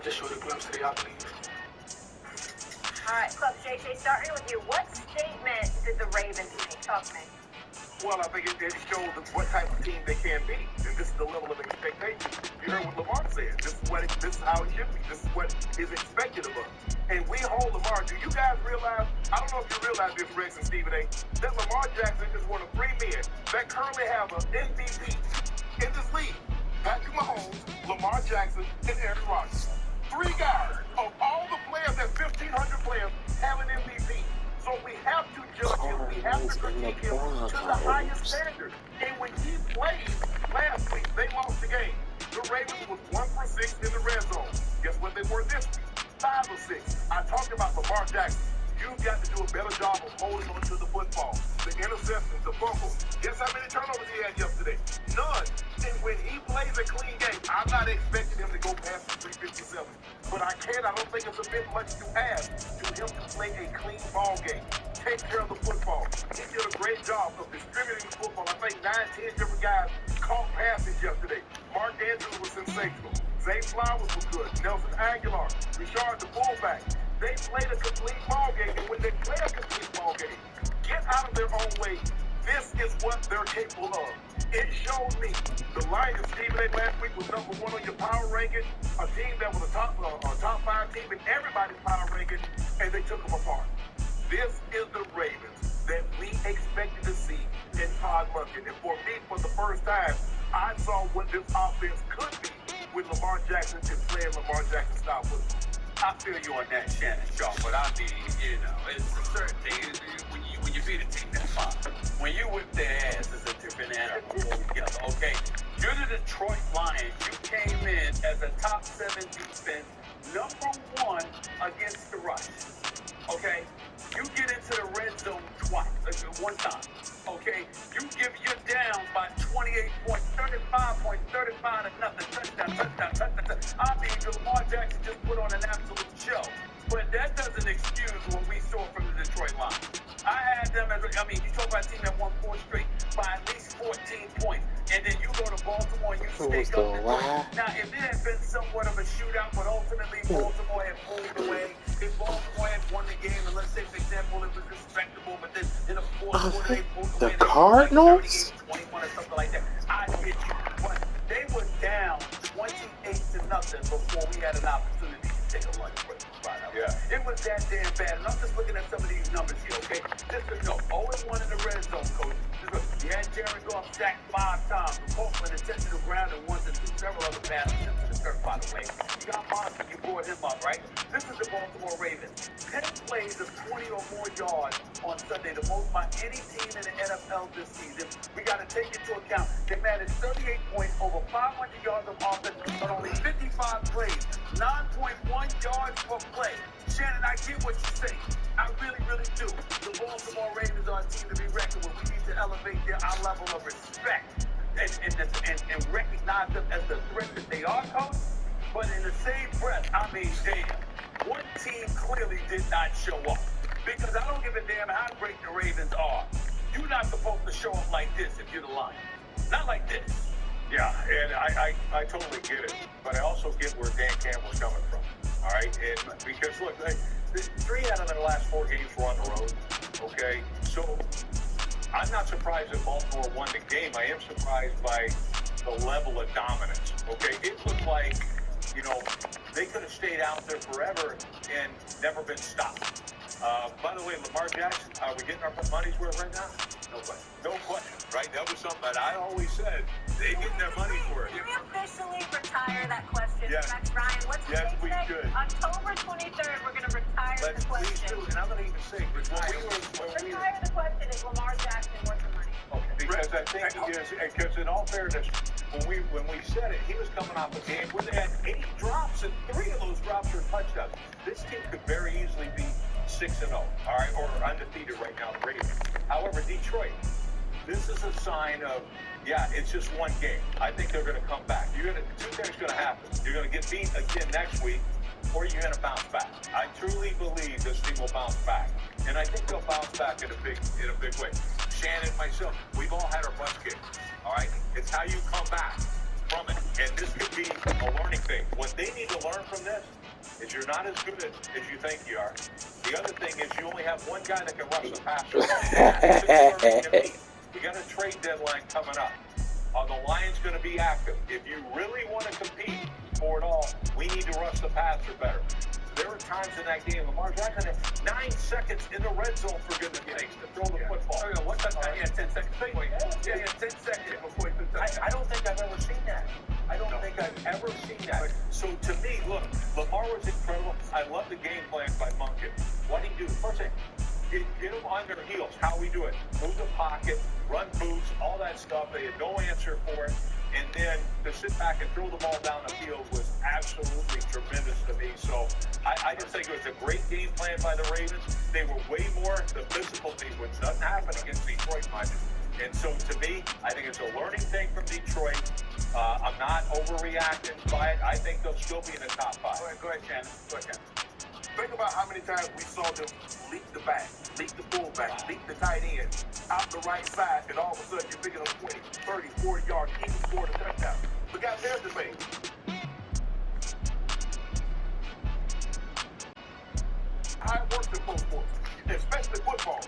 to show the glimpse of the athlete. All right, Club JJ, starting with you. What statement did the Ravens make? Talk to me. Well, I think it shows what type of team they can be, and this is the level of expectation. You heard what Lamar said. This is how it should be. This is what is expected of us. And we hold Lamar. Do you guys realize? I don't know if you realize this, Rex and Stephen A. That Lamar Jackson is one of 3 men that currently have an MVP in this league. Patrick Mahomes, Lamar Jackson, and Aaron Rodgers. 3 guys of all the players, that 1,500 players, have an MVP. So we have to judge him, we have to critique him to the highest standard. And when he played last week, they lost the game. The Ravens was 1 for 6 in the red zone. Guess what they were this week? 5 or 6. I talked about Lamar Jackson. You've got to do a better job of holding on to the football. The interceptions, the fumbles. Guess how many turnovers he had yesterday? None. And when he plays a clean game, I'm not expecting him to go past the 357. But I don't think it's a bit much to ask to him to play a clean ball game. Take care of the football. He did a great job of distributing the football. I think 9, 10 different guys caught passes yesterday. Mark Andrews was sensational. Zay Flowers was good. Nelson Aguilar. Richard, the fullback. They played a complete ball game. And when they play a complete ball game, get out of their own way. This is what they're capable of. It showed me the Lions, Stephen A. last week was number 1 on your power ranking, a team that was a top 5 team in everybody's power ranking, and they took them apart. This is the Ravens that we expected to see in Todd Monken. And for me, for the first time, I saw what this offense could be with Lamar Jackson and playing Lamar Jackson style football. I feel you on that, Shannon Sharp, but I mean, it's a certain thing. When you beat a team, that's fine. When you whip their ass, it's a different animal altogether, okay? You're the Detroit Lions. You came in as a top 7 defense, number 1 against the rush, okay? You get into the red zone one time, okay? You're down by 28 points, 35 points, 35 to nothing, touchdown. I mean, Lamar Jackson just put on an absolute show. But that doesn't excuse what we saw from the Detroit Lions. I had them you talk about a team that won 4 straight by at least 14 points. And then you go to Baltimore and you stake up the point. Now, if it had been somewhat of a shootout, but ultimately Baltimore had pulled away, if Baltimore had won the game, and let's say, for example, it was respectable, but then in the fourth quarter they pulled away. The Cardinals? 21 or something like that. I get you. But they were down 28 to nothing before we had an opportunity to take a lunch break. Yeah. It was that damn bad. And I'm just looking at some of these numbers here, okay? Just so you know, 0-1 in the red zone, coach. You had Jared Goff sacked 5 times. The Colts went to the ground and 1 to 2, several other passes into the dirt, by the way. You got Monson, you brought him up, right? This is the Baltimore Ravens. 10 plays of 20 or more yards on Sunday, the most by any team in the NFL this season. We got to take into account they managed 38 points, over 500 yards of offense, but only 55 plays, 9.1 yards per play. Shannon, I get what you say. I really, really do. The Baltimore Ravens are a team to be reckoned with. We need to elevate our level of respect and recognize them as the threat that they are, coach. But in the same breath, I mean, damn, one team clearly did not show up. Because I don't give a damn how great the Ravens are. You're not supposed to show up like this if you're the Lions. Not like this. Yeah, and I totally get it. But I also get where Dan Campbell's coming from. All right? And because, look, 3 out of their last 4 games were on the road. Okay? So I'm not surprised that Baltimore won the game. I am surprised by the level of dominance. Okay? It looked like, they could have stayed out there forever and never been stopped. By the way, Lamar Jackson, are we getting our money's worth right now? No question. No question, right? That was something that I always said. They getting their money's worth. Can we officially retire that question? Yes. Max Ryan, what's the date we today? should. October 23rd, we're going to retire the question. Please do, and I'm going to even say, retire The question is Lamar Jackson worth the money. Okay, because I think he is, because in all fairness, when we said it, he was coming off a game where they had 8 drops, and 3 of those drops were touchdowns. This team could very easily be 6-0, all right, or undefeated right now, the Ravens. However, Detroit, this is a sign of, it's just one game. I think they're going to come back. 2 things are going to happen. You're going to get beat again next week, or you're going to bounce back. I truly believe this team will bounce back, and I think they'll bounce back in a big way. Shannon, myself, we've all had our butts kicked. All right, it's how you come back. from it. And this could be a learning thing. What they need to learn from this is you're not as good as you think you are. The other thing is you only have one guy that can rush the passer. We got a trade deadline coming up. Are the Lions going to be active? If you really want to compete for it all, we need to rush the passer better. There were times in that game, Lamar Jackson had 9 seconds in the red zone, for goodness sakes, to throw the football. Oh, yeah, one time he had 10 seconds before he he had 10 seconds before he threw the I don't think I've ever seen that. I don't think I've ever seen that. So to me, look, Lamar was incredible. I love the game plan by Monken. What did he do? First thing, get them on their heels. How we do it. Move the pocket, run boots, all that stuff. They had no answer for it. And then to sit back and throw the ball down the field was absolutely tremendous to me. So I just think it was a great game plan by the Ravens. They were way more the physical thing, which doesn't happen against Detroit much. And so to me, I think it's a learning thing from Detroit. I'm not overreacting by it. I think they'll still be in the top 5. Go ahead, Shannon. Think about how many times we saw them leak the back, leak the fullback, leak the tight end, out the right side, and all of a sudden you're picking up 20, 30, 40 yards, even scoring a touchdown. But guys, here's the thing. I worked in pro sports, especially football.